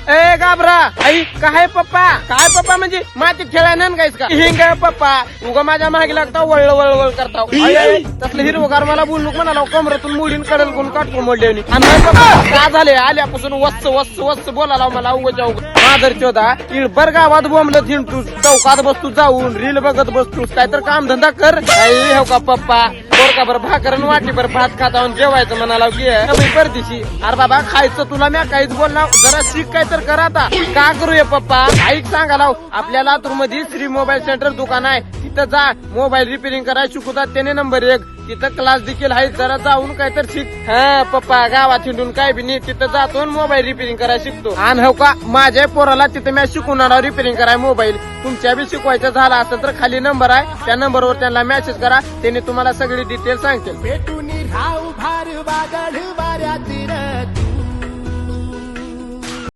ए गाबरा आई काय पप्पा काय पप्पा म्हणजे मातीत खेळायला गायच का हिंग पप्पा उगा माझ्या मागे लागता वळ वळ वळ करता तसलं हिरवगार मला बोलू म्हणाला कमरातून मुलीन कडल कोण काटको मोडले आणि पप्पा का झाले आल्यापासून वस्त वस्त वस्त बोलायला मला उगाच्या उगा माधर चोदा इळभर गावात बोंबलं थिंडतू चौकात बसतू जाऊन रील बघत बसतूस काय तर काम धंदा कर हो का पप्पा बोरकाभर भाकरन वाटीभर भात खाता जेवायचं म्हणाला की परदेशी अरे बाबा खायचं तुला मी काहीच बोलणार जरा शिक काय तर कर आता का करूया पप्पा ऐक सांगाला आपल्या लातूर मध्ये श्री मोबाईल सेंटर दुकान आहे तिथं जा मोबाईल रिपेअरिंग करायला शिकवतात त्याने नंबर 1 तिथं क्लास देखील आहे जरा जाऊन काय तर शिक हा पप्पा गावात हिंडून काय बी नाही तिथं जातो मोबाईल रिपेअरिंग करायला शिकतो आणि हो का माझ्या पोराला तिथं मी शिकवणार रिपेअरिंग करायला मोबाईल तुमच्या बी शिकवायचं झाला असेल तर खाली नंबर आहे त्या नंबरवर त्यांना मेसेज करा त्याने तुम्हाला सगळी डिटेल सांगतील भेटून राहू भार वादळ वाऱ्यात